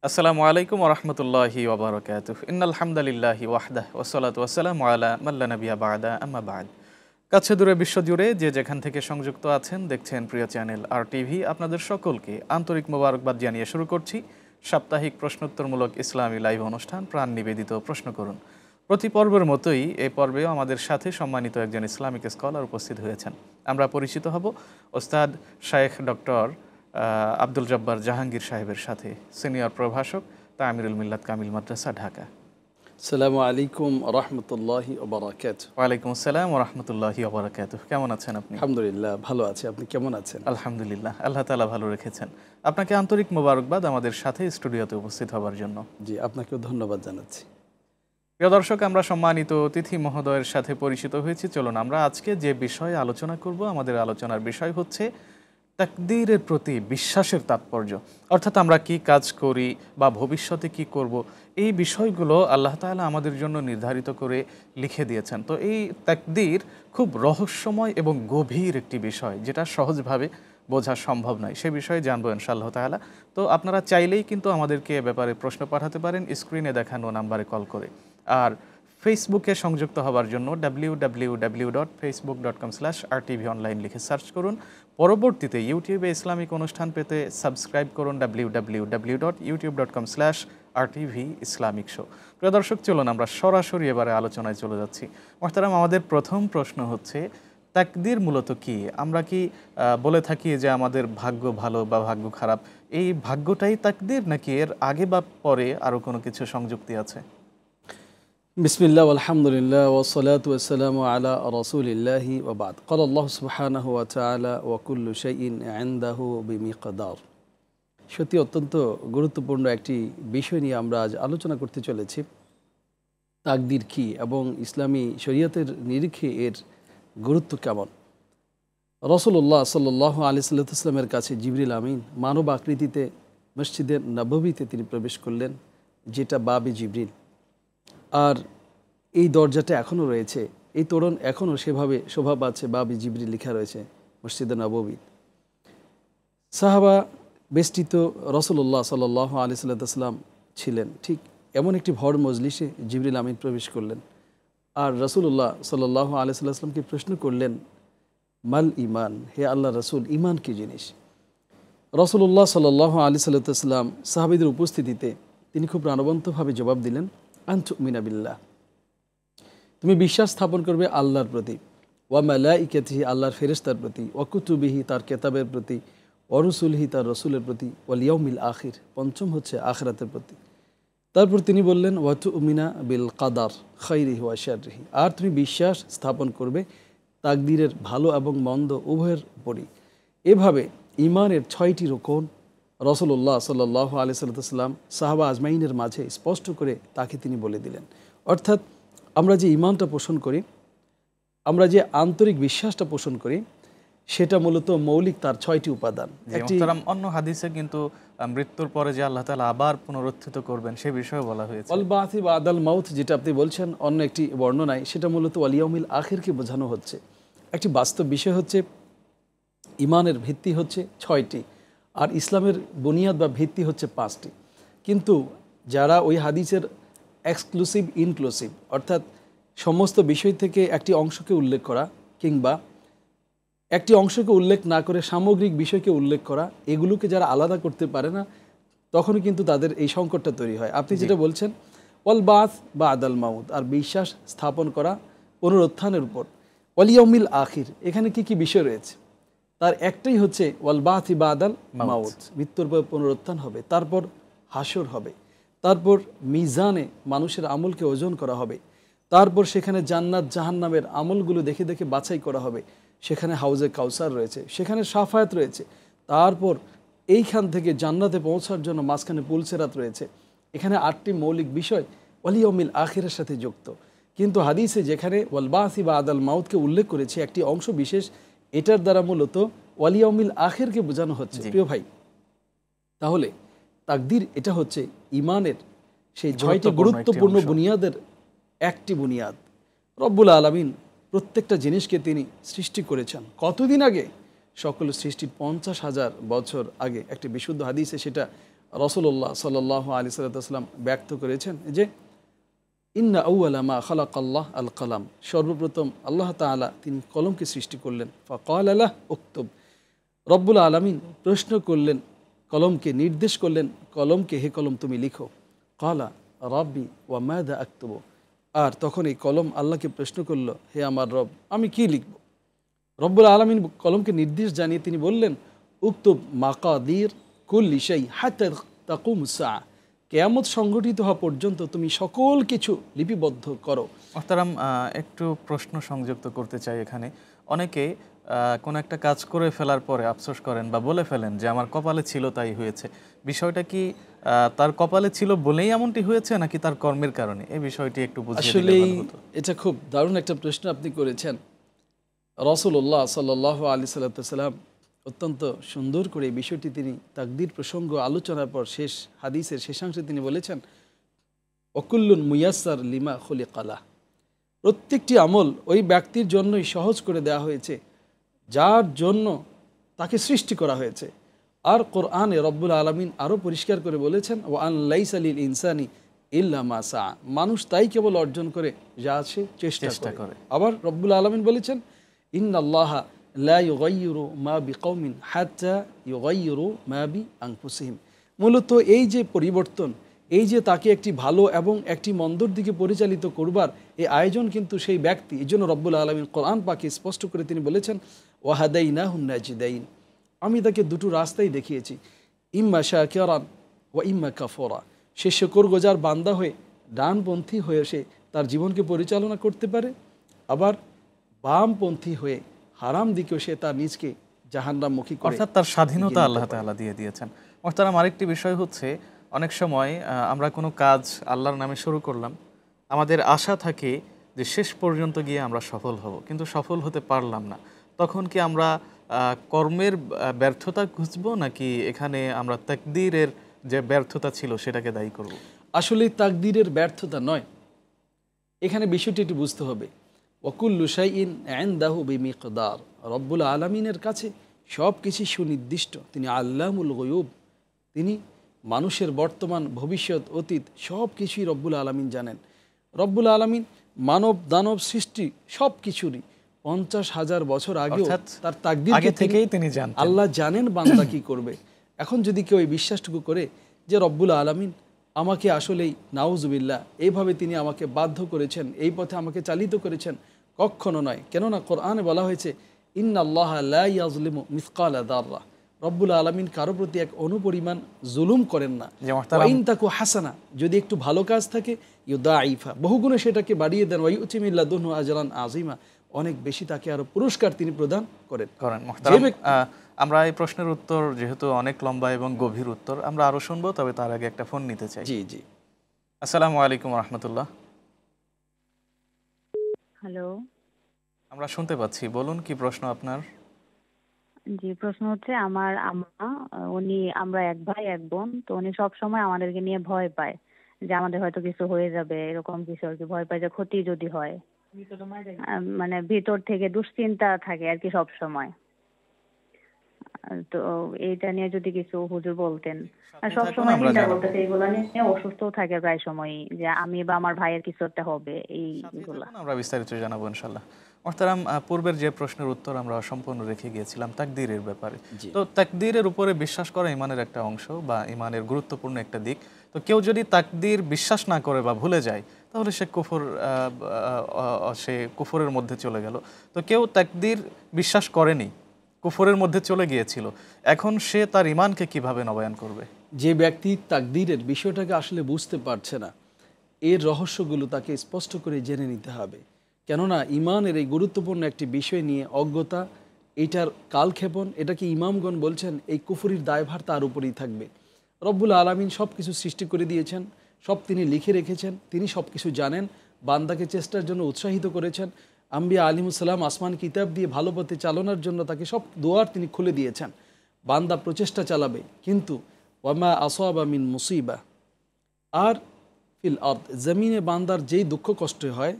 আসসালামু আলাইকুম ওরহমতুল্লাহি ওবরাকাতুহ ইন্নাল হামদালিল্লাহি ওয়াহদাহ ওয়াসসালাতু ওয়াসসালামু আলা মাল্লা নাবিয়া বা'দা আম্মা বা'দ। কাছে দূরে বিশ্বজুড়ে যে যেখান থেকে সংযুক্ত আছেন দেখছেন প্রিয় চ্যানেল আর টিভি, আপনাদের সকলকে আন্তরিক মোবারকবাদ জানিয়ে শুরু করছি সাপ্তাহিক প্রশ্নোত্তরমূলক ইসলামী লাইভ অনুষ্ঠান প্রাণ নিবেদিত প্রশ্ন করুন। প্রতি পর্বের মতোই এই পর্বেও আমাদের সাথে সম্মানিত একজন ইসলামিক স্কলার উপস্থিত হয়েছেন। আমরা পরিচিত হব ওস্তাদ শায়েখ ডক্টর আব্দুল জব্বার জাহাঙ্গীর সাহেবের সাথে, সিনিয়র প্রভাষক, তামিরুল মিল্লাত কামিল মাদ্রাসা, ঢাকা। আসসালামু আলাইকুম রহমতুল্লাহি ওবারাকাতুহু। ওয়ালাইকুম আসসালাম ওরহমতুল্লাহি ওবরাকাতুহু। কেমন আছেন আপনি? আলহামদুলিল্লাহ, ভালো আছি। আপনি কেমন আছেন? আলহামদুলিল্লাহ, আল্লাহ তাআলা ভালো রেখেছেন। আপনাকে আন্তরিক মোবারকবাদ আমাদের সাথে স্টুডিওতে উপস্থিত হওয়ার জন্য। জি, আপনাকেও ধন্যবাদ জানাচ্ছি। প্রিয় দর্শক, আমরা সম্মানিত অতিথি মহোদয়ের সাথে পরিচিত হয়েছি। চলুন আমরা আজকে যে বিষয়ে আলোচনা করব, আমাদের আলোচনার বিষয় হচ্ছে তাকদীরের প্রতি বিশ্বাসের তাৎপর্য। অর্থাৎ আমরা কি কাজ করি বা ভবিষ্যতে কি করব, এই বিষয়গুলো আল্লাহ তাআলা আমাদের জন্য নির্ধারিত করে লিখে দিয়েছেন। তো এই তাকদীর খুব রহস্যময় এবং গভীর একটি বিষয়, যেটা সহজভাবে বোঝা সম্ভব নয়। সে বিষয়ে জানবো ইনশাআল্লাহ তাআলা। তো আপনারা চাইলেই কিন্তু আমাদেরকে এ ব্যাপারে প্রশ্ন পাঠাতে পারেন স্ক্রিনে দেখানো নাম্বারে কল করে। আর ফেসবুকে সংযুক্ত হওয়ার জন্য www.facebook.com/rtvonline লিখে সার্চ করুন। পরবর্তীতে ইউটিউবে ইসলামিক অনুষ্ঠান পেতে সাবস্ক্রাইব করুন www.youtube.com/RTV ইসলামিক শো। প্রিয় দর্শক, চলুন আমরা সরাসরি এবারে আলোচনায় চলে যাচ্ছি। মোহতারাম, আমাদের প্রথম প্রশ্ন হচ্ছে তাকদীর মূলত কি? আমরা কি বলে থাকি যে আমাদের ভাগ্য ভালো বা ভাগ্য খারাপ, এই ভাগ্যটাই তাকদীর, নাকি এর আগে বা পরে আরও কোনো কিছু সংযুক্তি আছে? বিসমিল্লাহ আলহামদুলিল্লাহ ওয়াসসালাতু ওয়াসসালামু আলা রাসূলিল্লাহি ওয়া বা'দ। ক্বালা আল্লাহু সুবহানাহু ওয়া তাআলা ওয়া কুল্লু শাইইন ইনদাহু বিমিকদার। সত্যি অত্যন্ত গুরুত্বপূর্ণ একটি বিষয় নিয়ে আমরা আজ আলোচনা করতে চলেছি। তাকদীর কি এবং ইসলামী শরীয়তের নিরিখে এর গুরুত্ব কেমন। রাসূলুল্লাহ সাল্লাল্লাহু আলাইহি ওয়াসাল্লামের কাছে জিবরিল আমিন মানব আকৃতিতে মসজিদে নববীতে তিনি প্রবেশ করলেন, যেটা বাবে জিবরিল। আর এই দরজাটা এখনও রয়েছে, এই তোরণ এখনও সেভাবে শোভা পাচ্ছে, বাবে জিবরিল লেখা রয়েছে মসজিদে নববী। সাহাবা বেষ্টিত রাসূলুল্লাহ সাল্লাল্লাহু আলাইহি ওয়াসাল্লাম ছিলেন। ঠিক এমন একটি ভর মজলিসে জিবরিল আমিন প্রবেশ করলেন আর রাসূলুল্লাহ সাল্লাল্লাহু আলাইহি ওয়াসাল্লামকে প্রশ্ন করলেন, মাল ইমান, হে আল্লাহ রাসূল, ইমান কি জিনিস? রাসূলুল্লাহ সাল্লাল্লাহু আলাইহি ওয়াসাল্লাম সাহাবীদের উপস্থিতিতে তিনি খুব প্রাণবন্তভাবে জবাব দিলেন, আন তুমিনা বিল্লাহ, তুমি বিশ্বাস স্থাপন করবে আল্লাহর প্রতি, ওয়া মালাইকাতিহি, আল্লাহর ফেরেশতার প্রতি, ওয়া কুতুবিহি, তার কিতাবের প্রতি, ওয়া রুসুলিহি, তার রসুলের প্রতি, ওয়াল ইয়াউমিল আখির, পঞ্চম হচ্ছে আখিরাতের প্রতি। তারপর তিনি বললেন, ওয়া তুমিনা বিল কাদার খাইরিহি ওয়া শাররিহি, আর তুমি বিশ্বাস স্থাপন করবে তাকদীরের ভালো এবং মন্দ উভয়ের উপরই। এভাবে ইমানের 6টি রোকন রাসূলুল্লাহ সাল্লাল্লাহু আলাইহি ওয়াসাল্লাম সাহাবা আজমাইনের মাঝে স্পষ্ট করে তাকে তিনি বলে দিলেন। অর্থাৎ আমরা যে ইমানটা পোষণ করি, আমরা যে আন্তরিক বিশ্বাসটা পোষণ করি, সেটা মূলত মৌলিক তার 6টি উপাদান। অন্য হাদিসে কিন্তু মৃত্যুর পরে যে আল্লাহ তাআলা আবার পুনরুত্থিত করবেন সে বিষয়ে বলা হয়েছে। ওয়াল বা'থি বা'দাল মাউত, যেটা আপনি বলছেন অন্য একটি বর্ণনায়, সেটা মূলত ওয়াল ইয়াউমিল আখিরকে বোঝানো হচ্ছে। একটি বাস্তব বিষয় হচ্ছে ইমানের ভিত্তি হচ্ছে 6টি, আর ইসলামের বুনিয়াদ বা ভিত্তি হচ্ছে 5টি। কিন্তু যারা ওই হাদিসের এক্সক্লুসিভ ইনক্লুসিভ, অর্থাৎ সমস্ত বিষয় থেকে একটি অংশকে উল্লেখ করা কিংবা একটি অংশকে উল্লেখ না করে সামগ্রিক বিষয়কে উল্লেখ করা, এগুলোকে যারা আলাদা করতে পারে না, তখনই কিন্তু তাদের এই সংকটটা তৈরি হয়। আপনি যেটা বলছেন ওয়াল বা'থ বা'দাল মাউত, আর বিশ্বাস স্থাপন করা পুনরুত্থানের উপর। ওয়াল ইয়াউমিল আখির, এখানে কি কি বিষয় রয়েছে? তার একটাই হচ্ছে ওয়াল বা'থি বা'দাল মাউত, মৃত্যুর পর পুনরুত্থান হবে, তারপর হাসর হবে, তারপর মিজানে মানুষের আমলকে ওজন করা হবে, তারপর সেখানে জান্নাত জাহান্নামের আমলগুলো দেখে দেখে বাছাই করা হবে, সেখানে হাউজে কাউসার রয়েছে, সেখানে শাফায়াত রয়েছে, তারপর এইখান থেকে জান্নাতে পৌঁছার জন্য মাঝখানে পুলসেরাত রয়েছে। এখানে 8টি মৌলিক বিষয় ওয়াল ইয়াউমিল আখিরের সাথে যুক্ত। কিন্তু হাদিসে যেখানে ওয়াল বা'থি বা'দাল মাউতকে উল্লেখ করেছে একটি অংশ বিশেষ, এটার দ্বারা মূলত ওয়াল ইয়াউমিল আখিরকে বোঝানো হচ্ছে। প্রিয় ভাই, তাহলে তাকদীর এটা হচ্ছে ইমানের সেই 6টি গুরুত্বপূর্ণ বুনিয়াদের একটি বুনিয়াদ। রব্বুল আলামিন প্রত্যেকটা জিনিসকে তিনি সৃষ্টি করেছেন কতদিন আগে? সকল সৃষ্টির 50,000 বছর আগে। একটি বিশুদ্ধ হাদিসে সেটা রাসূলুল্লাহ সাল্লাল্লাহু আলাইহি সাল্লাম ব্যক্ত করেছেন যে ইন্না আউয়ালা মা খালাকাল্লাহ আল কালাম, সর্বপ্রথম আল্লাহ তাআলা তিনি কলমকে সৃষ্টি করলেন। ফাকালা লাহ উক্তুব, রব্বুল আলামিন প্রশ্ন করলেন কলমকে, নির্দেশ করলেন কলমকে, হে কলম তুমি লিখো। কালা রাব্বি ওয়া মাযা আকতুবু, আর তখন এই কলম আল্লাহকে প্রশ্ন করলো, হে আমার রব, আমি কি লিখব? রব্বুল আলামিন কলমকে নির্দেশ জানিয়ে তিনি বললেন উক্তুব মাকাদির কুল্লি শাই হাত্তা তাকুমুস সাআ, কিয়ামত সংঘটিত হওয়া পর্যন্ত তুমি সকল কিছু লিপিবদ্ধ করো। মোহতারাম, একটু প্রশ্ন সংযুক্ত করতে চাই এখানে। অনেকে কোনো একটা কাজ করে ফেলার পরে আফসোস করেন বা বলে ফেলেন যে আমার কপালে ছিল তাই হয়েছে। বিষয়টা কি তার কপালে ছিল বলেই এমনটি হয়েছে, নাকি তার কর্মের কারণে? এই বিষয়টি একটু বুঝিয়ে দিলে আসলেই ভালো হতো। এটা খুব দারুণ একটা প্রশ্ন আপনি করেছেন। রাসূলুল্লাহ সাল্লাল্লাহু আলাইহি সাল্লাম অত্যন্ত সুন্দর করে এই বিষয়টি তিনি তাকদীর প্রসঙ্গ আলোচনার পর শেষ হাদিসের শেষাংশে তিনি বলেছেন ওকুল্লুন মুয়াস্সার লিমা খুলিকালা, প্রত্যেকটি আমল ওই ব্যক্তির জন্যই সহজ করে দেওয়া হয়েছে যার জন্য তাকে সৃষ্টি করা হয়েছে। আর কোরআনে রব্বুল আলামিন আরও পরিষ্কার করে বলেছেন ওয়া আন লাইসা লিল ইনসানি ইল্লা মা সা, মানুষ তাই কেবল অর্জন করে যা সে চেষ্টা করে। আবার রব্বুল আলামিন বলেছেন ইন্নাল্লাহা লা ইউগাইয়িরু মা বিকওমিন হাত্তা ইউগাইয়িরু মা বিআনফুসিহিম, মূলত এই যে পরিবর্তন, এই যে তাকে একটি ভালো এবং একটি মন্দর দিকে পরিচালিত করবার এই আয়োজন কিন্তু সেই ব্যক্তি। এই জন্য রব্বুল আলামিন কোরআন পাকে স্পষ্ট করে তিনি বলেছেন ওয়াহাদাইনাহুন নাজিদাইন, আমি তাকে দুটো রাস্তাই দেখিয়েছি, ইম্মা শাকিরান ওয়া ইম্মা কাফুরা, সে শুকরগুজার বান্দা হয়ে ডানপন্থী হয়ে সে তার জীবনকে পরিচালনা করতে পারে, আবার বামপন্থী হয়ে হারাম দিকেও সে তার নিজকে জাহান্নামমুখী করে, অর্থাৎ তার স্বাধীনতা আল্লাহ তাআলা দিয়ে দিয়েছেন। মোহতারাম, আরেকটি বিষয় হচ্ছে অনেক সময় আমরা কোনো কাজ আল্লাহর নামে শুরু করলাম, আমাদের আশা থাকে যে শেষ পর্যন্ত গিয়ে আমরা সফল হব, কিন্তু সফল হতে পারলাম না। তখন কি আমরা কর্মের ব্যর্থতা খুঁজবো, নাকি এখানে আমরা তাকদীরের যে ব্যর্থতা ছিল সেটাকে দায়ী করব? আসলে তাকদীরের ব্যর্থতা নয়, এখানে বিষয়টি একটু বুঝতে হবে। ওয়াকুল্লু শাইইন ইনদাহু বিমিকদার, রব্বুল আলামিনের কাছে সব কিছু সুনির্দিষ্ট। তিনি আল্লামুল গায়ুব, তিনি মানুষের বর্তমান ভবিষ্যৎ অতীত সব কিছুই রব্বুল আলামিন জানেন। রব্বুল আলামিন মানব দানব সৃষ্টি সব কিছুরই 50,000 বছর আগেও তার তাকদীর থেকেই তিনি জানেন, আল্লাহ জানেন বান্দা কি করবে। এখন যদি কেউ এই বিশ্বাসটুকু করে যে রব্বুল আলামিন আমাকে আসলেই নাউজুবিল্লাহ এইভাবে তিনি আমাকে বাধ্য করেছেন, এই পথে আমাকে চালিত করেছেন, কখনো নয়। কেননা কোরআনে বলা হয়েছে ইন্নাল্লাহা লা ইয়াজলিমু মিসকালা যাররা, রব্বুল আলামিন কারো প্রতি এক অনুপরিমাণ জুলুম করেন না। ওয়া ইন তাকু হাসানা, যদি একটু ভালো কাজ থাকে ইউদাইফা, বহুগুণে সেটাকে বাড়িয়ে দেন, ওয়া ইউতি মিন লাদুনহু আজরান আযীমা, অনেক বেশি তাকে আরো পুরস্কার তিনি প্রদান করেন। আমরা এই প্রশ্নের উত্তর যেহেতু অনেক লম্বা এবং গভীর উত্তর, আমরা আরো শুনবো, তবে তার আগে একটা ফোন নিতে চাই। জি জি, আসসালামু আলাইকুম ওয়া রাহমাতুল্লাহ। হ্যালো, আমরা শুনতে পাচ্ছি, বলুন কি প্রশ্ন আপনার? জি, প্রশ্ন হচ্ছে আমার আম্মা, আমরা এক ভাই এক বোন, তো উনি সবসময় আমাদেরকে নিয়ে ভয় পায় যে আমাদের হয়তো কিছু হয়ে যাবে, এরকম কিছু আর কি, ভয় পায় যে ক্ষতি যদি হয়। মানে ভিতর থেকে দুশ্চিন্তা থাকে আর কি সব সময়। তো এইটা নিয়ে যদি কিছু হুজুর বলতেন। আর সবসময় চিন্তা করতেছে এগুলা নিয়ে, অসুস্থ থাকে প্রায় সময়ই, যে আমি বা আমার ভাইয়ের কিছু একটা হবে, এইগুলা। আমরা বিস্তারিত জানাবো ইনশাআল্লাহ। মুহতারাম, পূর্বের যে প্রশ্নের উত্তর আমরা অসম্পূর্ণ রেখে গিয়েছিলাম তাকদীরের ব্যাপারে। তো তাকদীরের উপরে বিশ্বাস করা ইমানের একটা অংশ বা ইমানের গুরুত্বপূর্ণ একটা দিক। তো কেউ যদি তাকদীর বিশ্বাস না করে বা ভুলে যায়, তাহলে সে কুফরের মধ্যে চলে গেল। তো কেউ তাকদীর বিশ্বাস করেনি, কুফরের মধ্যে চলে গিয়েছিল, এখন সে তার ইমানকে কিভাবে নবায়ন করবে? যে ব্যক্তি তাকদীরের বিষয়টাকে আসলে বুঝতে পারছে না, এর রহস্যগুলো তাকে স্পষ্ট করে জেনে নিতে হবে। কেননা ইমানের এই গুরুত্বপূর্ণ একটি বিষয় নিয়ে অজ্ঞতা, এটার কালক্ষেপণ, এটাকে ইমামগণ বলছেন এই কুফরির দায়ভার তার উপরেই থাকবে। রব্বুল আলামিন সব কিছু সৃষ্টি করে দিয়েছেন, সব তিনি লিখে রেখেছেন, তিনি সব কিছু জানেন, বান্দাকে চেষ্টার জন্য উৎসাহিত করেছেন। আম্বিয়া আলিমুসাল্লাম আসমান কিতাব দিয়ে ভালো পথে চালানোর জন্য তাকে সব দুয়ার তিনি খুলে দিয়েছেন। বান্দা প্রচেষ্টা চালাবে, কিন্তু ওয়ামা আসাবা মিন মুসিবা, আর ফিল আরদ, জমিনে বান্দার যেই দুঃখ কষ্ট হয়,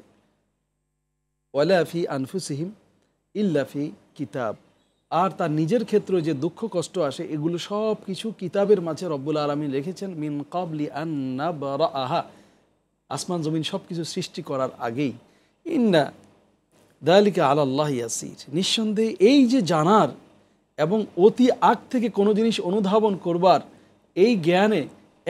ওয়ালা ফি আনফুসিহিম ইল্লা ফি কিতাব, আর তার নিজের ক্ষেত্রে যে দুঃখ কষ্ট আসে, এগুলো সব কিছু কিতাবের মাঝে রব্বুল আলামিন লিখেছেন মিন ক্বাবলি আন নাবরাআহা, আসমান জমিন সব কিছু সৃষ্টি করার আগেই। ইন্না যালিকা আলাল্লাহি ইয়াসির, নিঃসন্দেহে এই যে জানার এবং অতি আগ থেকে কোনো জিনিস অনুধাবন করবার এই জ্ঞানে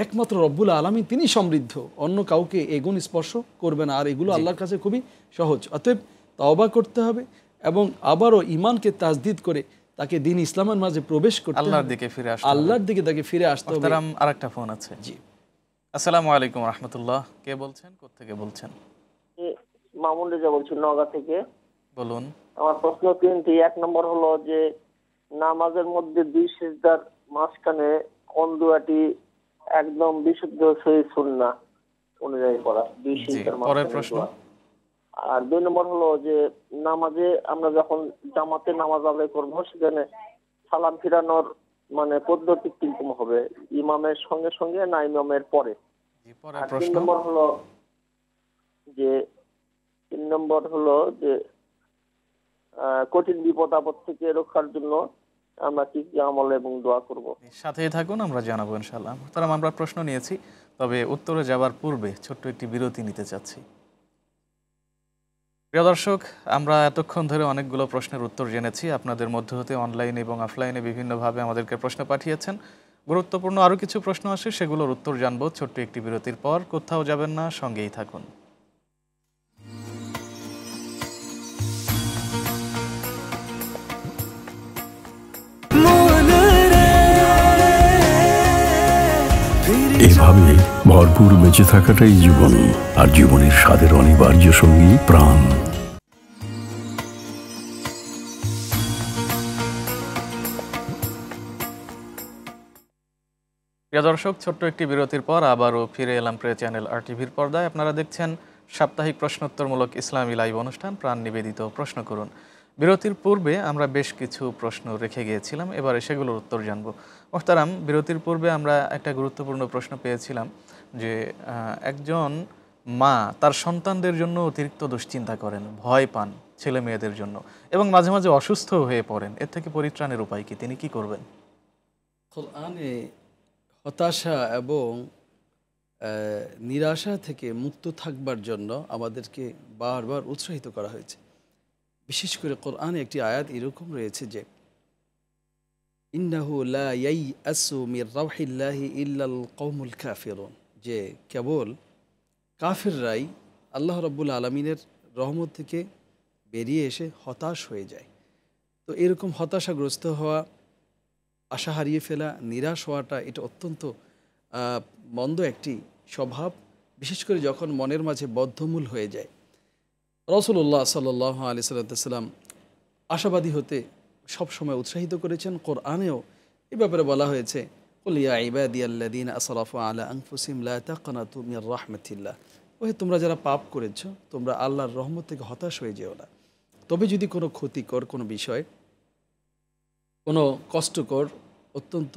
একমাত্র রব্বুল আলামিন তিনি সমৃদ্ধ, অন্য কাউকে এই গুণ স্পর্শ করবে না। আর এগুলো আল্লাহর কাছে খুবই সহজ। অতএব তওবা করতে হবে এবং আবারও ঈমানকে তাজদিদ করে তাকে দ্বীন ইসলামের মাঝে প্রবেশ করতে হবে, আল্লাহর দিকে ফিরে আসতে হবে। আল্লাহর দিকে তাকে ফিরে আসতে হবে। মোহতারাম, আরেকটা ফোন আছে। জি, আসসালামু আলাইকুম রাহমাতুল্লাহ। কে বলছেন, কোত্থেকে বলছেন? মামুন রেজা বলছি নওগাঁ থেকে। বলুন। আমার প্রশ্ন তিনটি। এক নম্বর হলো যে নামাজের মধ্যে দুই সিজদার মাঝখানে কোন দোয়াটি একদম বিশুদ্ধ সহিহ সুন্নাহ অনুযায়ী পড়া, দুই জি, সিজদার পরের মাঝখানে প্রশ্ন। দোয়া। আর দুই নম্বর হলো যে নামাজে আমরা যখন জামাতে নামাজ আদায় করবো সেখানে সালাম ফিরানোর মানে পদ্ধতি কিরকম হবে, ইমামের সঙ্গে সঙ্গে না ইমামের পরে? জি, পরের আর তিন প্রশ্ন। নম্বর হলো যে কঠিন বিপদ আপদ থেকে রক্ষার জন্য আমরা কি কি আমল এবং দোয়া করব? সাথেই থাকুন, আমরা জানাবো ইনশাআল্লাহ। মোহতারাম, আমরা প্রশ্ন নিয়েছি, তবে উত্তরে যাওয়ার পূর্বে ছোট্ট একটি বিরতি নিতে চাচ্ছি। প্রিয় দর্শক, আমরা এতক্ষণ ধরে অনেকগুলো প্রশ্নের উত্তর জেনেছি। আপনাদের মধ্য হতে অনলাইনে এবং অফলাইনে বিভিন্নভাবে আমাদেরকে প্রশ্ন পাঠিয়েছেন। গুরুত্বপূর্ণ আরও কিছু প্রশ্ন আসে, সেগুলোর উত্তর জানবো ছোট্ট একটি বিরতির পর। কোথাও যাবেন না, সঙ্গেই থাকুন। এভাবে ভরপুর বেঁচে থাকাটাই জীবন, আর জীবনের স্বাদের অনিবার্য সঙ্গী প্রাণ। প্রিয় দর্শক, ছোট্ট একটি বিরতির পর আবারও ফিরে এলাম প্রে চ্যানেল RTVর পর্দায়। আপনারা দেখছেন সাপ্তাহিক প্রশ্নোত্তরমূলক ইসলামী লাইভ অনুষ্ঠান প্রাণ নিবেদিত প্রশ্ন করুন। বিরতির পূর্বে আমরা বেশ কিছু প্রশ্ন রেখে গিয়েছিলাম, এবারে সেগুলোর উত্তর জানব। মোহতারাম, বিরতির পূর্বে আমরা একটা গুরুত্বপূর্ণ প্রশ্ন পেয়েছিলাম যে একজন মা তার সন্তানদের জন্য অতিরিক্ত দুশ্চিন্তা করেন, ভয় পান ছেলে মেয়েদের জন্য, এবং মাঝে মাঝে অসুস্থ হয়ে পড়েন। এর থেকে পরিত্রাণের উপায় কি, তিনি কি করবেন? কোরআনে হতাশা এবং নিরাশা থেকে মুক্ত থাকবার জন্য আমাদেরকে বারবার উৎসাহিত করা হয়েছে। বিশেষ করে কোরআনে একটি আয়াত এরকম রয়েছে যে ইন্নাহু লা ইয়াইআসু মির রাউহিল্লাহি ইল্লাল কওমুল কাফিরুন, যে কেবল কাফিররাই আল্লাহ রাব্বুল আলামিনের রহমত থেকে বেরিয়ে এসে হতাশ হয়ে যায়। তো এরকম হতাশাগ্রস্ত হওয়া, আশা হারিয়ে ফেলা, নিরাশ হওয়াটা এটা অত্যন্ত মন্দ একটি স্বভাব, বিশেষ করে যখন মনের মাঝে বদ্ধমূল হয়ে যায়। রাসূলুল্লাহ সাল্লাল্লাহু আলাইহি সাল্লাম আশাবাদী হতে সবসময় উৎসাহিত করেছেন। কোরআনেও এই ব্যাপারে বলা হয়েছে, কুল ইয়া ইবাদিয়াল্লাযীনা আসরাফু আলা আনফুসিহিম লা তাকনাতু মির রাহমাতিল্লাহ, ওহে তোমরা যারা পাপ করেছো তোমরা আল্লাহর রহমত থেকে হতাশ হয়ে যেও না। তবে যদি কোনো ক্ষতিকর কোনো বিষয়, কোনো কষ্টকর, অত্যন্ত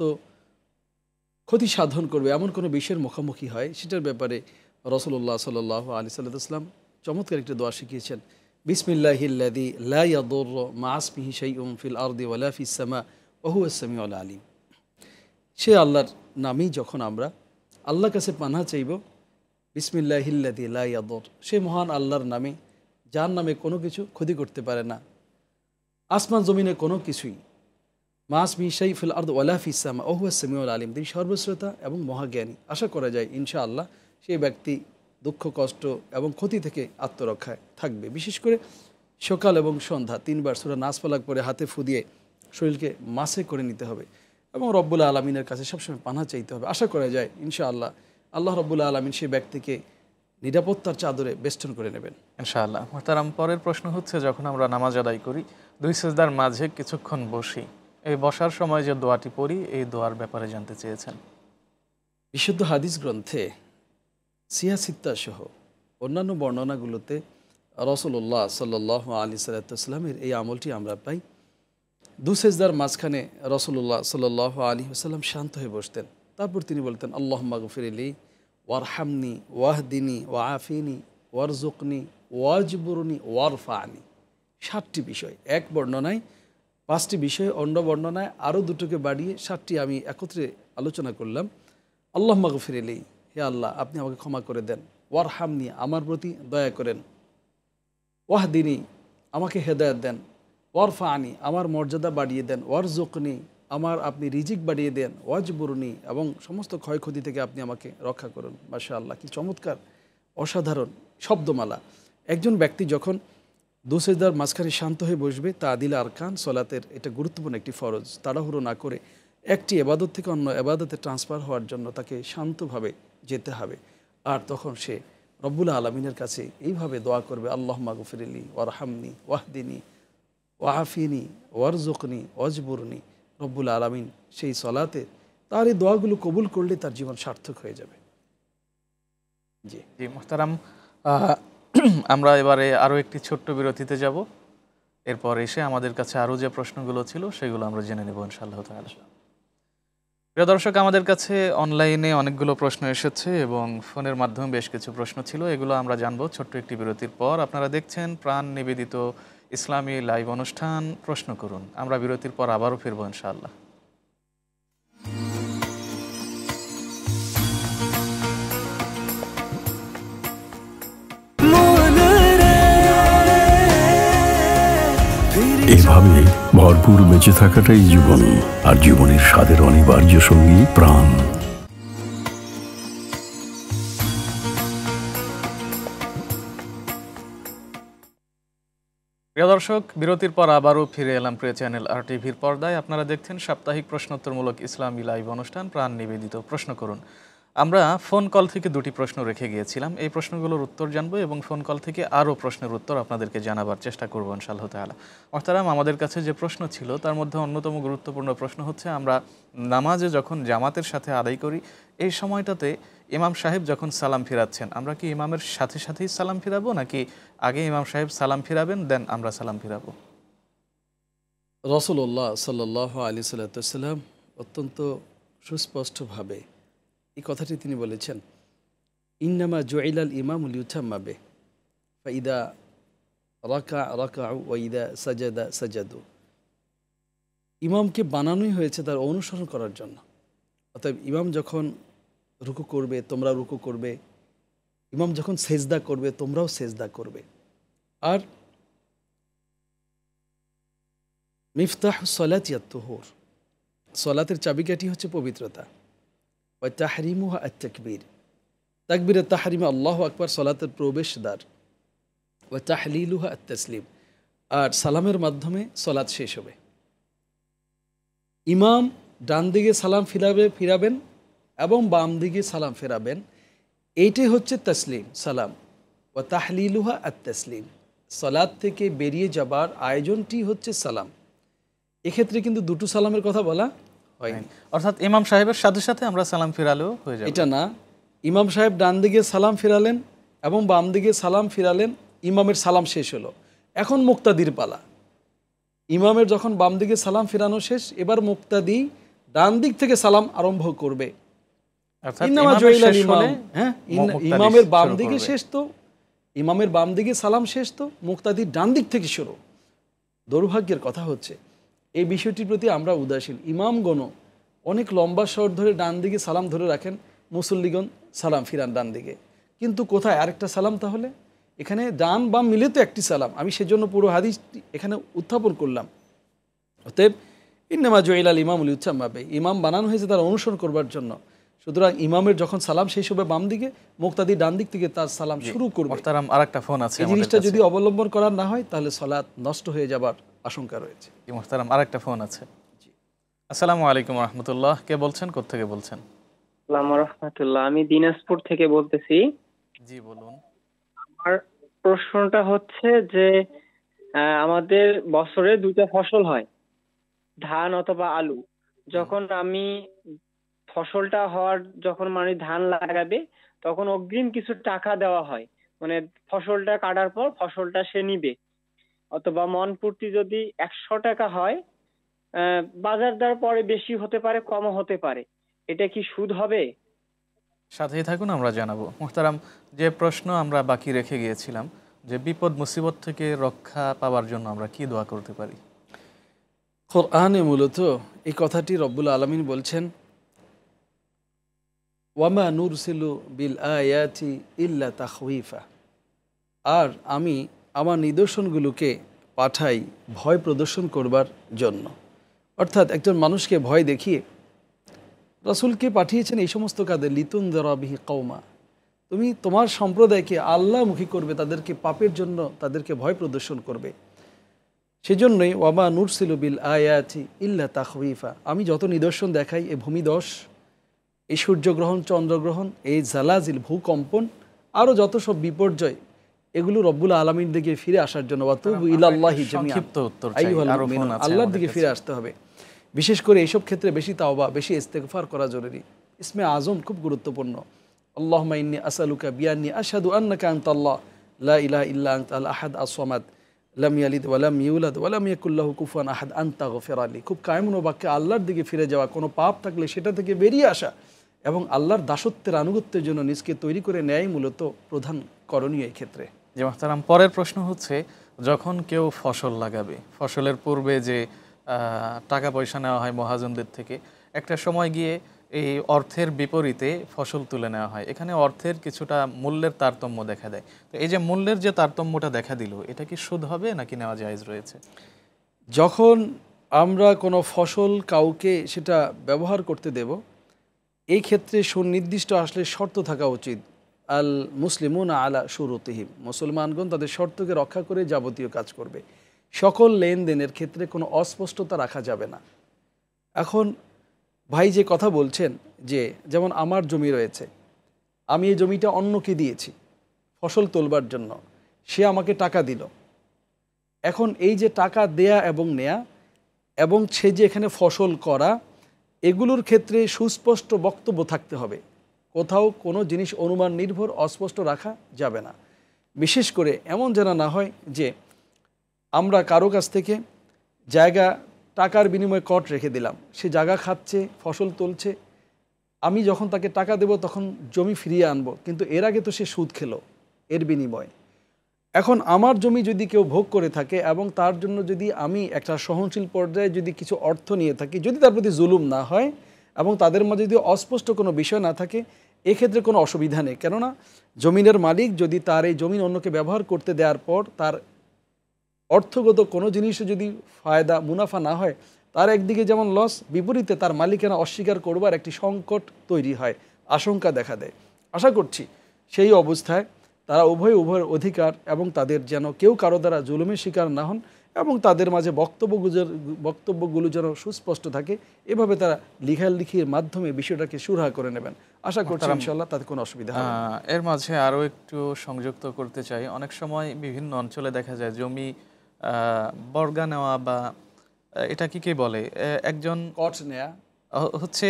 ক্ষতি সাধন করবে এমন কোনো বিষয়ের মুখোমুখি হয়, সেটার ব্যাপারে রাসূলুল্লাহ সাল্লাল্লাহু আলাইহি সাল্লাম চমৎকার একটা দোয়া শিখিয়েছেন। বিসমিল্লাহিল্লাযী লা ইয়াদুররু মা ইসমিহি শাইউন ফিল আরদি ওয়ালা ফিস সামা ওয়া হুয়াস সামিউল আলিম। সে আল্লাহর নামেই যখন আমরা আল্লাহর কাছে পানাহ চাইব, বিসমিল্লাহিল্লাযী লা ইয়াদুর, সে মহান আল্লাহর নামে যার নামে কোনো কিছু ক্ষতি করতে পারে না, আসমান জমিনে কোনো কিছুই, মাস মিশাই ফিল আরদ ওয়ালা ফিস সামা ওয়া হুয়াস সামিউল আলিম, তিনি সর্বশ্রোতা এবং মহাজ্ঞানী। আশা করা যায় ইনশাআল্লাহ সেই ব্যক্তি দুঃখ কষ্ট এবং ক্ষতি থেকে আত্মরক্ষায় থাকবে। বিশেষ করে সকাল এবং সন্ধ্যা 3 বার সূরা নাস ফালাক পরে হাতে ফু দিয়ে শরীরকে মাসে করে নিতে হবে এবং রব্বুল আলমিনের কাছে সবসময় পানাহ চাইতে হবে। আশা করা যায় ইনশাআল্লাহ আল্লাহ রব্বুল আলমিন সেই ব্যক্তিকে নিরাপত্তার চাদরে বেষ্টন করে নেবেন ইনশাআল্লাহ। মোহতারাম, পরের প্রশ্ন হচ্ছে, যখন আমরা নামাজ আদায় করি, দুই সিজদার মাঝে কিছুক্ষণ বসি, এই বসার সময় যে দোয়াটি পড়ি, এই দোয়ার ব্যাপারে জানতে চেয়েছেন। বিশুদ্ধ হাদিস গ্রন্থে সিয়াসিত্তা সহ অন্যান্য বর্ণনাগুলোতে রাসূলুল্লাহ সাল্লাল্লাহু আলাইহি সাল্লামের এই আমলটি আমরা পাই। দু সেজদার মাঝখানে রাসূলুল্লাহ সাল্লাল্লাহু আলাইহি ওয়াসাল্লাম শান্ত হয়ে বসতেন, তারপর তিনি বলতেন আল্লাহুম্মা গফিরলি ওয়ারহামনি ওয়াহদিনি ওয়াআফিনি ওয়ারজুকনি ওয়াজবুরনি ওয়ারফানি। 7টি বিষয়। এক বর্ণনায় 5টি বিষয়ে অন্য বর্ণনায় আরও দুটোকে বাড়িয়ে 7টি আমি একত্রে আলোচনা করলাম। আল্লাহ মাগফিরিলি, হে আল্লাহ আপনি আমাকে ক্ষমা করে দেন। ওয়ারহামনি, আমার প্রতি দয়া করেন। ওয়াহদিনী, আমাকে হেদায়েত দেন। ওয়ারফানি, আমার মর্যাদা বাড়িয়ে দেন। ওয়ারজুকনি, আমার আপনি রিজিক বাড়িয়ে দেন। ওয়াজবুরনি, এবং সমস্ত ক্ষয়ক্ষতি থেকে আপনি আমাকে রক্ষা করুন। মাশাআল্লাহ, কি চমৎকার অসাধারণ শব্দমালা। একজন ব্যক্তি যখন দুসেজদার মাঝখানে শান্ত হয়ে বসবে, তা আদিল আরকান সলাতের এটা গুরুত্বপূর্ণ একটি ফরজ। তাড়াহুড়ো না করে একটি এবাদত থেকে অন্য এবাদতে ট্রান্সফার হওয়ার জন্য তাকে শান্তভাবে যেতে হবে। আর তখন সে রব্বুল আলমিনের কাছে এইভাবে দোয়া করবে, আল্লাহ মাগফিরিলি ওয়ারহামনি ওয়াহদিনী ওয়াহাফিনী ওয়ারজুকনি ওয়াজবুরনি। রব্বুল আলমিন সেই সলাতে তার এই দোয়াগুলো কবুল করলে তার জীবন সার্থক হয়ে যাবে। জি জি মোহতারাম, আমরা এবারে আরও একটি ছোট্ট বিরতিতে যাব। এরপর এসে আমাদের কাছে আরও যে প্রশ্নগুলো ছিল সেগুলো আমরা জেনে নেব ইনশাআল্লাহ তাআলা। প্রিয় দর্শক, আমাদের কাছে অনলাইনে অনেকগুলো প্রশ্ন এসেছে এবং ফোনের মাধ্যমে বেশ কিছু প্রশ্ন ছিল, এগুলো আমরা জানবো ছোট্ট একটি বিরতির পর। আপনারা দেখছেন প্রাণ নিবেদিত ইসলামী লাইভ অনুষ্ঠান প্রশ্ন করুন। আমরা বিরতির পর আবারও ফিরবো ইনশাআল্লাহ। এভাবে ভরপুর বেঁচে থাকাটাই জীবন, আর জীবনের স্বাদের অনিবার্য সঙ্গী প্রাণ। প্রিয় দর্শক, বিরতির পর আবারও ফিরে এলাম প্রিয় চ্যানেল আর টিভির পর্দায়। আপনারা দেখছেন সাপ্তাহিক প্রশ্নোত্তরমূলক ইসলামী লাইভ অনুষ্ঠান প্রাণ নিবেদিত প্রশ্ন করুন। আমরা ফোন কল থেকে দুটি প্রশ্ন রেখে গিয়েছিলাম, এই প্রশ্নগুলোর উত্তর জানবো এবং ফোন কল থেকে আরও প্রশ্নের উত্তর আপনাদেরকে জানাবার চেষ্টা করবো ইনশাআল্লাহ তাআলা। মোহতারাম, আমাদের কাছে যে প্রশ্ন ছিল তার মধ্যে অন্যতম গুরুত্বপূর্ণ প্রশ্ন হচ্ছে, আমরা নামাজে যখন জামাতের সাথে আদায় করি এই সময়টাতে ইমাম সাহেব যখন সালাম ফিরাচ্ছেন, আমরা কি ইমামের সাথে সাথেই সালাম ফিরাবো, নাকি আগে ইমাম সাহেব সালাম ফিরাবেন দেন আমরা সালাম ফিরাবো? রাসূলুল্লাহ সাল্লাল্লাহু আলাইহি সাল্লাম অত্যন্ত সুস্পষ্টভাবে এই কথাটি তিনি বলেছেন, ইন্নামা জুইলাল ইমামু লিউতাম্মা বিহি ফাইদা রাকাউ ওয়া ইদা সাজাদা সাজাদু। ইমামকে বানানোই হয়েছে তার অনুসরণ করার জন্য। অতএব ইমাম যখন রুকু করবে তোমরা রুকু করবে, ইমাম যখন সেজদা করবে তোমরাও সেজদা করবে। আর মিফতাহুস সালাতি আত-তুহুর, সালাতের চাবিকাঠি হচ্ছে পবিত্রতা। ওয়া তাহরিমুহা আত-তাকবীর, তাকবীরে তাহরিমে আল্লাহু আকবার সালাতের প্রবেশদ্বার। ওয়া তাহলিলুহা আত-তাসলিম, আর সালামের মাধ্যমে সালাত শেষ হবে। ইমাম ডান দিকে সালাম ফিরাবেন এবং বাম দিকে সালাম ফেরাবেন, এইটাই হচ্ছে তাসলিম সালাম। ওয়া তাহলিলুহা আত-তাসলিম, সালাত থেকে বেরিয়ে যাবার আয়োজনটি হচ্ছে সালাম। এক্ষেত্রে কিন্তু দুটো সালামের কথা বলা হয়নি, অর্থাৎ ইমাম সাহেবের সাথে সাথে আমরা সালাম ফিরালেও হয়ে যাবে এটা না। ইমাম সাহেব ডান দিকে সালাম ফিরালেন এবং বাম দিকে সালাম ফিরালেন, ইমামের সালাম শেষ হলো, এখন মুক্তাদির পালা। ইমামের যখন বাম দিকে সালাম ফিরানো শেষ, এবার মুক্তাদি ডান দিক থেকে সালাম আরম্ভ করবে। ইমামের বাম দিকে শেষ তো, ইমামের বাম দিকে সালাম শেষ তো, মুক্তাদির ডান দিক থেকে শুরু। দুর্ভাগ্যের কথা হচ্ছে এই বিষয়টির প্রতি আমরা উদাসীন। ইমামগণ অনেক লম্বা শট ধরে ডান দিকে সালাম ধরে রাখেন, মুসল্লিগণ সালাম ফিরান ডান দিকে, কিন্তু কোথায় আরেকটা সালাম? তাহলে এখানে ডান বাম মিলে তো একটি সালাম। আমি সেজন্য পুরো হাদিস এখানে উত্থাপন করলাম। অতএব ইন্নামা জুইলাল ইমামু লিউতাম্মা বিহি, ইমাম বানানো হয়েছে তার অনুসরণ করবার জন্য। সুতরাং ইমামের যখন সালাম শেষ হবে বাম দিকে, মুক্তাদি ডান দিক থেকে তার সালাম শুরু করবে। মোহতারাম, আরেকটা ফোন আছে, এই জিনিসটা যদি অবলম্বন করার না হয় তাহলে সালাত নষ্ট হয়ে যাবার আশঙ্কা রয়েছে। জি মোহতারাম, আরেকটা ফোন আছে। আসসালামু আলাইকুম রাহমাতুল্লাহ, কে বলছেন, কোত্থেকে বলছেন? আসসালামু রাহমাতুল্লাহ, আমি দিনাজপুর থেকে বলতেছি। জি বলুন। আমার প্রশ্নটা হচ্ছে যে আমাদের বছরে দুইটা ফসল হয়, ধান অথবা আলু। যখন আমি ফসলটা হওয়ার যখন মানে ধান লাগাবে তখন অগ্রিম কিছু টাকা দেওয়া হয়, মানে ফসলটা কাটার পর ফসলটা সে নিবে, অথবা মন প্রতি যদি 100 টাকা হয়, বাজার দর পরে বেশি হতে পারে কমও হতে পারে, এটা কি সুদ হবে? সাথেই থাকুন, আমরা জানাবো। মোহতারাম, যে প্রশ্ন আমরা বাকি রেখে গিয়েছিলাম যে বিপদ মুসিবত থেকে রক্ষা পাওয়ার জন্য আমরা কি দোয়া করতে পারি? কোরআনে মূলত এই কথাটি রব্বুল আলামিন বলছেন, ওয়ামা নুরসিলু বিল আয়াতি ইল্লা তাখউইফা, আর আমি আমার নিদর্শনগুলোকে পাঠাই ভয় প্রদর্শন করবার জন্য। অর্থাৎ একজন মানুষকে ভয় দেখিয়ে রাসূলকে পাঠিয়েছেন এই সমস্ত কাজে, লিতুনযিরা বিহি কওমা, তুমি তোমার সম্প্রদায়কে আল্লাহমুখী করবে, তাদেরকে পাপের জন্য তাদেরকে ভয় প্রদর্শন করবে। সেজন্যই ওয়ামা নুরসিলু বিল আয়াতি ইল্লা তাখউইফা, আমি যত নিদর্শন দেখাই, এই ভূমিধস, এই সূর্যগ্রহণ, চন্দ্রগ্রহণ, এই জালাজিল, ভূকম্পন, আরও যত সব বিপর্যয়, এগুলো রব্বুল আলামিন দিকে ফিরে আসার জন্য, ওয়াতুবু ইলাল্লাহি জামিআন, সংক্ষিপ্ত উত্তর চাই, আরো ফোন আছে আল্লাহর আমাদের দিকে কাছে। ফিরে আসতে হবে। বিশেষ করে এইসব ক্ষেত্রে বেশি তাওবা, বেশি ইস্তেগফার করা জরুরি। ইসমে আজম খুব গুরুত্বপূর্ণ। আল্লাহুম্মা ইন্নী আসআলুকা বিআন্নী আশহাদু আন্নাকা আনতাল্লাহ লা ইলাহা ইল্লা আনতাল আহাদ আস-সামাদ লাম ইয়ালিদ ওয়া লাম ইউলাদ ওয়া লাম ইয়াকুল লাহু কুফুয়ান আহাদ আনতা গফিরালি। খুব কায়মন বাক্যে আল্লাহর দিকে ফিরে যাওয়া, কোনো পাপ থাকলে সেটা থেকে বেরিয়ে আসা এবং আল্লাহর দাসত্বের আনুগত্যের জন্য নিজকে তৈরি করে নেয়াই মূলত প্রধান করণীয় এই ক্ষেত্রে। জি মোহতারাম, পরের প্রশ্ন হচ্ছে, যখন কেউ ফসল লাগাবে, ফসলের পূর্বে যে টাকা পয়সা নেওয়া হয় মহাজনদের থেকে, একটা সময় গিয়ে এই অর্থের বিপরীতে ফসল তুলে নেওয়া হয়, এখানে অর্থের কিছুটা মূল্যের তারতম্য দেখা দেয়। তো এই যে মূল্যের যে তারতম্যটা দেখা দিল, এটা কি সুদ হবে নাকি নেওয়া জায়েজ রয়েছে? যখন আমরা কোনো ফসল কাউকে সেটা ব্যবহার করতে দেব, এই ক্ষেত্রে সুনির্দিষ্ট আসলে শর্ত থাকা উচিত। আল মুসলিমুন আলা শুরুতিহিম, মুসলমানগণ তাদের শর্তকে রক্ষা করে যাবতীয় কাজ করবে। সকল লেনদেনের ক্ষেত্রে কোনো অস্পষ্টতা রাখা যাবে না। এখন ভাই যে কথা বলছেন, যে যেমন আমার জমি রয়েছে, আমি এই জমিটা অন্যকে দিয়েছি ফসল তোলবার জন্য, সে আমাকে টাকা দিল। এখন এই যে টাকা দেয়া এবং নেয়া এবং সে যে এখানে ফসল করা, এগুলোর ক্ষেত্রে সুস্পষ্ট বক্তব্য থাকতে হবে। কোথাও কোনো জিনিস অনুমান নির্ভর অস্পষ্ট রাখা যাবে না। বিশেষ করে এমন যেন না হয় যে আমরা কারো কাছ থেকে জায়গা টাকার বিনিময়ে কট রেখে দিলাম, সে জায়গা খাচ্ছে, ফসল তুলছে, আমি যখন তাকে টাকা দেব তখন জমি ফিরিয়ে আনবো, কিন্তু এর আগে তো সে সুদ খেলো এর বিনিময়ে। এখন আমার জমি যদি কেউ ভোগ করে থাকে এবং তার জন্য যদি আমি একটা সহনশীল পর্যায়ে যদি কিছু অর্থ নিয়ে থাকি, যদি তার প্রতি জুলুম না হয় এবং তাদের মাঝে যদি অস্পষ্ট কোনো বিষয় না থাকে, এক্ষেত্রে কোনো অসুবিধা নেই। কেননা জমিনের মালিক যদি তার এই জমিন অন্যকে ব্যবহার করতে দেওয়ার পর তার অর্থগত কোনো জিনিসে যদি ফায়দা মুনাফা না হয়, তার একদিকে যেমন লস, বিপরীতে তার মালিকানা অস্বীকার করবার একটি সংকট তৈরি হয়, আশঙ্কা দেখা দেয়। আশা করছি সেই অবস্থায় তারা উভয়ের অধিকার এবং তাদের যেন কেউ কারো দ্বারা জুলুমের শিকার না হন এবং তাদের মাঝে বক্তব্যগুলো যেন সুস্পষ্ট থাকে, এভাবে তারা লিখালিখির মাধ্যমে বিষয়টাকে সুরাহা করে নেবেন। আশা করছি ইনশাআল্লাহ তাতে কোনো অসুবিধা হবে না। এর মাঝে আরও একটু সংযুক্ত করতে চাই, অনেক সময় বিভিন্ন অঞ্চলে দেখা যায় জমি বর্গা নেওয়া বা এটা কি বলে, একজন কট নেয়া হচ্ছে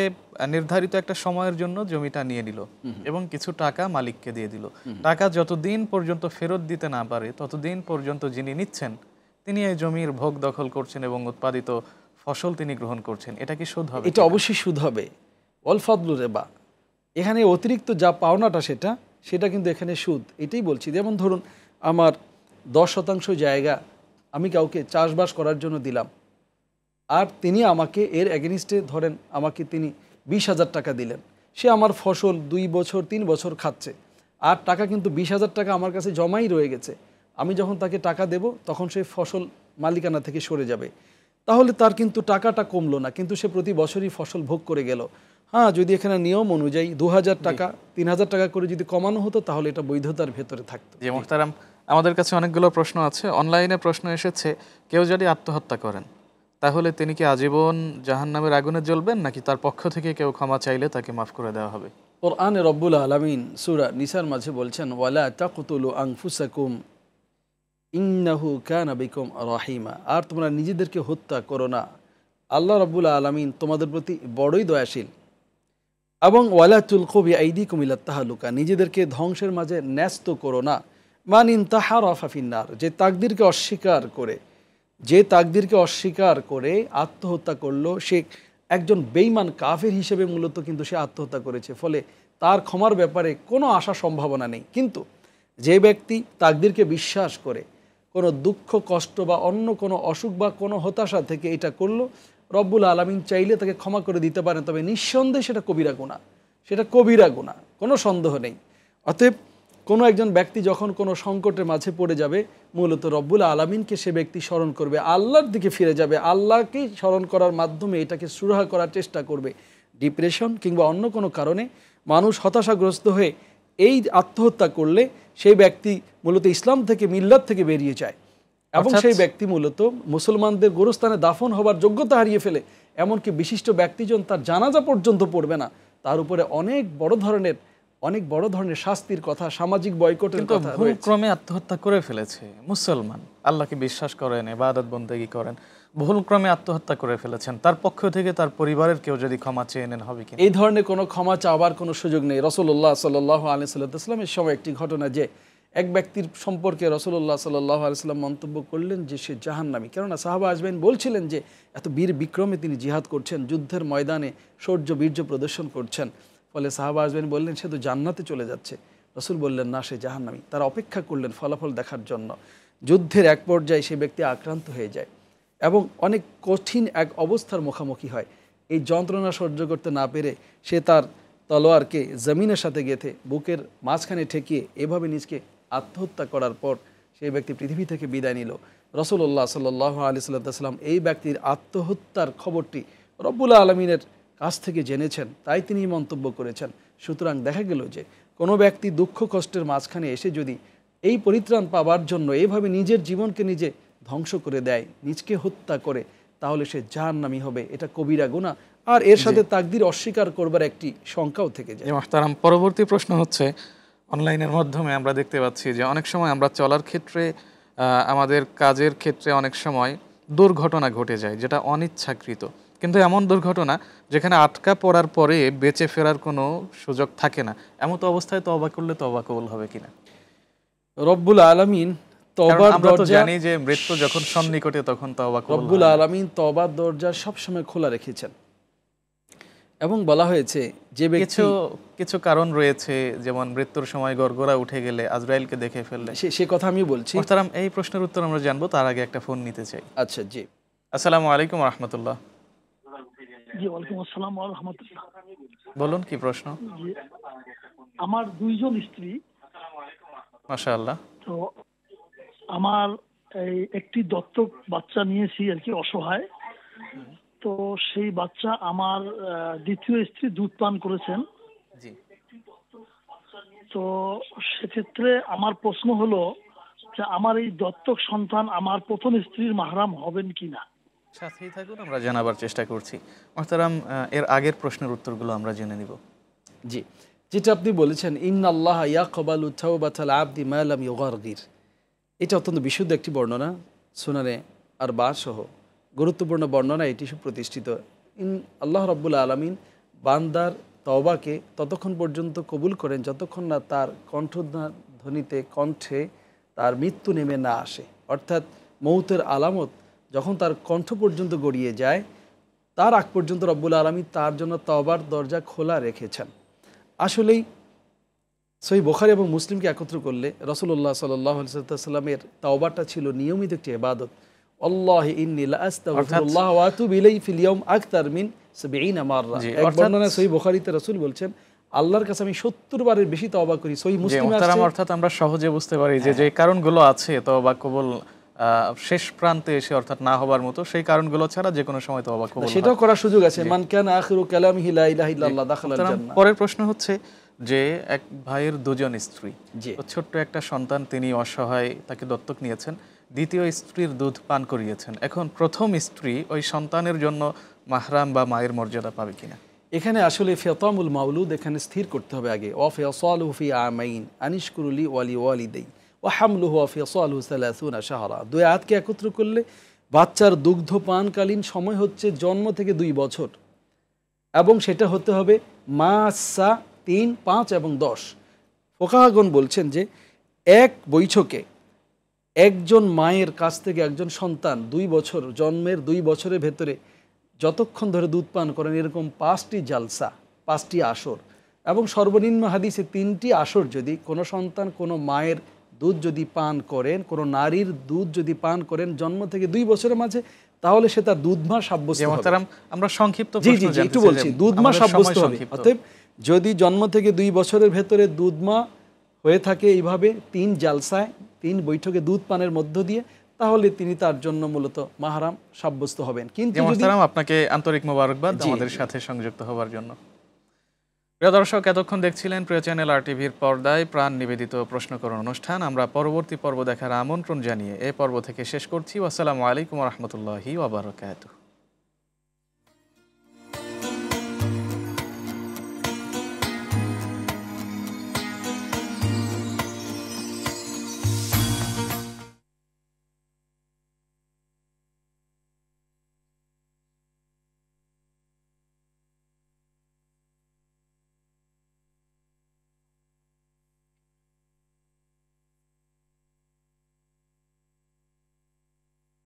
নির্ধারিত একটা সময়ের জন্য জমিটা নিয়ে নিল এবং কিছু টাকা মালিককে দিয়ে দিল। টাকা যতদিন পর্যন্ত ফেরত দিতে না পারে ততদিন পর্যন্ত যিনি নিচ্ছেন তিনি এই জমির ভোগ দখল করছেন এবং উৎপাদিত ফসল তিনি গ্রহণ করছেন। এটা কি সুদ হবে? এটা অবশ্যই সুদ হবে। ওয়াল ফাদলু রিবা, এখানে অতিরিক্ত যা পাওনাটা সেটা কিন্তু এখানে সুদ। এটাই বলছি। যেমন ধরুন আমার 10% জায়গা আমি কাউকে চাষবাস করার জন্য দিলাম, আর তিনি আমাকে এর এগেনিস্টে ধরেন আমাকে তিনি 20,000 টাকা দিলেন, সে আমার ফসল 2 বছর 3 বছর খাচ্ছে, আর টাকা কিন্তু 20,000 টাকা আমার কাছে জমাই রয়ে গেছে। আমি যখন তাকে টাকা দেব তখন সে ফসল মালিকানা থেকে সরে যাবে, তাহলে তার কিন্তু টাকাটা কমলো না, কিন্তু সে প্রতি বছরই ফসল ভোগ করে গেল। হ্যাঁ, যদি এখানে নিয়ম অনুযায়ী 2,000 টাকা 3,000 টাকা করে যদি কমানো হতো তাহলে এটা বৈধতার ভেতরে থাকতো। জি মোহতারাম, আমাদের কাছে অনেকগুলো প্রশ্ন আছে, অনলাইনে প্রশ্ন এসেছে। কেউ যদি আত্মহত্যা করেন তাহলে তিনি কি আজীবন জাহান্নামের আগুনে জ্বলবেন নাকি তার পক্ষ থেকে কেউ ক্ষমা চাইলে তাকে মাফ করে দেওয়া হবে? কোরআনে রব্বুল আলামিন সূরা নিসার মাঝে বলছেন, ওয়ালা তাকতুলু আনফুসাকুম ইন্নাহু কানা বিকুম রাহিমা, আর তোমরা নিজেদেরকে হত্যা করো না, আল্লাহ রব্বুল আলামিন তোমাদের প্রতি বড়ই দয়াশীল। এবং ওয়ালা তুলকু বিআইদিকুম ইলা তাহলুকা, নিজেদেরকে ধ্বংসের মাঝে ন্যস্ত করো না। মান ইনতাহারাফা ফিন্নার, যে তাকদীরকে অস্বীকার করে আত্মহত্যা করলো, সে একজন বেঈমান কাফের হিসেবে মূলত কিন্তু সে আত্মহত্যা করেছে, ফলে তার ক্ষমার ব্যাপারে কোনো আশা সম্ভাবনা নেই। কিন্তু যে ব্যক্তি তাকদীরকে বিশ্বাস করে কোনো দুঃখ কষ্ট বা অন্য কোনো অসুখ বা কোনো হতাশা থেকে এটা করলো, রব্বুল আলামিন চাইলে তাকে ক্ষমা করে দিতে পারেন, তবে নিঃসন্দেহে সেটা কবিরা গুনাহ, সেটা কবিরা গুনাহ, কোনো সন্দেহ নেই। অতএব কোনো একজন ব্যক্তি যখন কোনো সংকটের মাঝে পড়ে যাবে, মূলত রব্বুল আলামিনকে সে ব্যক্তি স্মরণ করবে, আল্লাহর দিকে ফিরে যাবে, আল্লাহকেই স্মরণ করার মাধ্যমে এটাকে সুরাহা করার চেষ্টা করবে। ডিপ্রেশন কিংবা অন্য কোনো কারণে মানুষ হতাশাগ্রস্ত হয়ে এই আত্মহত্যা করলে সেই ব্যক্তি মূলত ইসলাম থেকে, মিল্লাত থেকে বেরিয়ে যায় এবং সেই ব্যক্তি মূলত মুসলমানদের গোরস্থানে দাফন হবার যোগ্যতা হারিয়ে ফেলে। এমনকি বিশিষ্ট ব্যক্তিজন তার জানাজা পর্যন্ত পড়বে না, তার উপরে অনেক বড় ধরনের শাস্তির কথা, সামাজিক বয়কটের কথা। ভুল ক্রমে আত্মহত্যা করে ফেলেছে মুসলমান, আল্লাহকে বিশ্বাস করেন, ইবাদত বন্দেগী করেন, ভুল ক্রমে আত্মহত্যা করে ফেলেছেন, তার পক্ষ থেকে তার পরিবারের কেউ যদি ক্ষমা চেয়ে নেন হবে কি? এই ধরনের কোনো ক্ষমা চাওয়ার কোনো সুযোগ নেই। রাসূলুল্লাহ সাল্লাল্লাহু আলাইহি সাল্লামের সময় একটি ঘটনা, যে এক ব্যক্তির সম্পর্কে রাসূলুল্লাহ সাল্লাল্লাহু আলাইহি সাল্লাম মন্তব্য করলেন যে সে জাহান্নামী। কেননা সাহাবা আজমাইন বলছিলেন যে এত বীর বিক্রমে তিনি জিহাদ করছেন, যুদ্ধের ময়দানে শৌর্য বীর্য প্রদর্শন করছেন, ফলে সাহাবা আজমাইন বললেন সে তো জান্নাতে চলে যাচ্ছে। রাসূল বললেন না, সে জাহান্নামী। তারা অপেক্ষা করলেন ফলাফল দেখার জন্য। যুদ্ধের এক পর্যায়ে সে ব্যক্তি আক্রান্ত হয়ে যায় এবং অনেক কঠিন এক অবস্থার মুখোমুখি হয়। এই যন্ত্রণা সহ্য করতে না পেরে সে তার তলোয়ারকে জমিনের সাথে গেঁথে বুকের মাঝখানে ঠেকিয়ে এভাবে নিজকে আত্মহত্যা করার পর সেই ব্যক্তি পৃথিবী থেকে বিদায় নিল। রাসূলুল্লাহ সাল্লাল্লাহু আলাইহি সাল্লাম এই ব্যক্তির আত্মহত্যার খবরটি রব্বুল আলামিনের কাছ থেকে জেনেছেন, তাই তিনি মন্তব্য করেছেন। সুতরাং দেখা গেল যে কোনো ব্যক্তি দুঃখ কষ্টের মাঝখানে এসে যদি এই পরিত্রাণ পাওয়ার জন্য এইভাবে নিজের জীবনকে নিজে ধ্বংস করে দেয়, নিজকে হত্যা করে, তাহলে সে জাহান্নামী হবে। এটা কবিরা গুনাহ, আর এর সাথে তাকদীর অস্বীকার করবার একটি শঙ্কাও থেকে যায়। মুহতারাম, পরবর্তী প্রশ্ন হচ্ছে, অনলাইনের মাধ্যমে আমরা দেখতে পাচ্ছি যে অনেক সময় আমরা চলার ক্ষেত্রে, আমাদের কাজের ক্ষেত্রে অনেক সময় দুর্ঘটনা ঘটে যায় যেটা অনিচ্ছাকৃত, কিন্তু এমন দুর্ঘটনা যেখানে আটকা পড়ার পরে বেঁচে ফেরার কোনো সুযোগ থাকে না। এমন তো অবস্থায় তওবা করলে তওবা কবুল হবে কিনা? রব্বুল আলামিন তওবার দরজা, জানি যে মৃত্যু যখন সন্নিকটে তখন তওবা কবুল হয়। রব্বুল আলামিন তওবার দরজা সবসময় খোলা রেখেছেন এবং বলা হয়েছে যে ব্যক্তি, কিছু কারণ রয়েছে, যেমন মৃত্যুর সময় গড়গড়া উঠে গেলে, আজরাইলকে দেখে ফেললে, সে কথা আমি বলছি। মুহতারাম, এই প্রশ্নের উত্তর আমরা জানবো, তার আগে একটা ফোন নিতে চাই। আচ্ছা, জি। আসসালামু আলাইকুম ওয়া রাহমাতুল্লাহ। জি, ওয়ালাইকুম আসসালাম ওয়া রাহমাতুল্লাহ। বলুন, কি প্রশ্ন? জি, আমার দুইজন স্ত্রী। মাশাআল্লাহ। তো আমার এই একটি দত্তক বাচ্চা নিয়েছি আর কি, অসহায়। তো সেই বাচ্চা আমার দ্বিতীয় স্ত্রী দুধ পান করেছেন। জি। তো সেক্ষেত্রে আমার প্রশ্ন হলো যে আমার এই দত্তক সন্তান আমার প্রথম স্ত্রীর মাহরাম হবেন কিনা? সাথেই থাকুন, আমরা জানাবার চেষ্টা করছি। মুহতারাম, এর আগের প্রশ্নের উত্তরগুলো আমরা জেনে নিব। জি, যেটা আপনি বলেছেন, ইন্নাল্লাহা ইয়াকবালু তাওবাতাল আবদি মা লাম ইউগারগির, এটা অত্যন্ত বিশুদ্ধ একটি বর্ণনা, সুনানে আর বা সহ গুরুত্বপূর্ণ বর্ণনা, এটি সুপ্রতিষ্ঠিত। আল্লাহ রাব্বুল আলামিন বান্দার তওবাকে ততক্ষণ পর্যন্ত কবুল করেন যতক্ষণ না তার কণ্ঠে তার মৃত্যু নেমে না আসে। অর্থাৎ মৌতের আলামত যখন তার কণ্ঠ পর্যন্ত গড়িয়ে যায়, তার আগ পর্যন্ত রব্বুল আলামিন তার জন্য তওবার দরজা খোলা রেখেছেন। আসলেই সহিহ বুখারী এবং মুসলিমকে একত্র করলে রাসূলুল্লাহ সাল্লাল্লাহু আলাইহি ওয়াসাল্লামের তওবাটা ছিল নিয়মিত একটি ইবাদত। আল্লাহি ইন্নী লা আস্তাগফিরুল্লাহ ওয়া আতুবু ইলাইহি ফিল ইয়াউম আকতার মিন ৭০ মাররা। এক বর্ণনায় সহিহ বুখারীতে রাসূল বলছেন, আল্লাহর কাছে আমি ৭০ বারের বেশি তওবা করি। সহিহ মুসলিমে আছে। অর্থাৎ আমরা সহজে বুঝতে পারি যে যে কারণগুলো আছে তওবা কবুল শেষ প্রান্তে এসে, অর্থাৎ না হবার মতো, সেই কারণগুলো ছাড়া যে কোনো সময় তওবা কবুল হয়, সেটাও করার সুযোগ আছে। মান কানা আখিরু কালামিহি লা ইলাহা ইল্লাল্লাহ দাখালাল জান্নাহ। পরের প্রশ্ন হচ্ছে যে এক ভাইয়ের দুজন স্ত্রী, ছোট্ট একটা সন্তান, তিনি অসহায়, তাকে দত্তক নিয়েছেন, দ্বিতীয় স্ত্রীর দুধ পান করিয়েছেন। এখন প্রথম স্ত্রী ওই সন্তানের জন্য মাহরাম বা মায়ের মর্যাদা পাবে কিনা? এখানে আসলে ফিতামুল মাউলুদ এখানে স্থির করতে হবে আগে। ওয়া ফিসালুহু ফি আমাইন আনিশকুরু লি ওয়া লিওয়ালিদাই ওয়া হামলুহু ওয়া ফিসালুহু ৩০ শাহরা। দুই আয়াতকে একত্র করলে বাচ্চার দুগ্ধ পানকালীন সময় হচ্ছে জন্ম থেকে ২ বছর, এবং সেটা হতে হবে মাসা ৩, ৫ এবং ১০। ফুকাহাগণ বলছেন যে এক বৈঠকে একজন মায়ের কাছ থেকে একজন সন্তান ২ বছর, জন্মের ২ বছরের ভেতরে যতক্ষণ ধরে দুধ পান করেন, এরকম ৫টি জালসা, 5টি আসর, এবং সর্বনিম্ন হাদিসে 3টি আসর যদি কোনো সন্তান কোনো মায়ের দুধ যদি পান করেন, কোনো নারীর দুধ যদি পান করেন জন্ম থেকে 2 বছরের মাঝে, তাহলে সে তার দুধমা সাব্যস্ত যে হবে। মোহতারাম আমরা সংক্ষিপ্ত জি প্রশ্ন জি জি জানতে একটু চাই বলছি, যে দুধমা আমাদের সাব্যস্ত সময় হবে। সংক্ষিপ্ত। অতএব যদি জন্ম থেকে 2 বছরের ভেতরে দুধমা হয়ে থাকে এইভাবে 3 জালসায় 3 বৈঠকে দুধ পানের মধ্য দিয়ে, তাহলে তিনি তার জন্য মূলত মাহরাম সাব্যস্ত হবেন। কিন্তু যে যদি মোহতারাম আপনাকে আন্তরিক মোবারকবাদ জি, আমাদের জি। সাথে সংযুক্ত হওয়ার জন্য। প্রিয় দর্শক, এতক্ষণ দেখছিলেন প্রিয় চ্যানেল আর টিভির পর্দায় প্রাণ নিবেদিত প্রশ্ন করুন অনুষ্ঠান। আমরা পরবর্তী পর্ব দেখার আমন্ত্রণ জানিয়ে এই পর্ব থেকে শেষ করছি। আসসালামু আলাইকুম ওয়া রাহমাতুল্লাহি ওয়া বারাকাতুহু।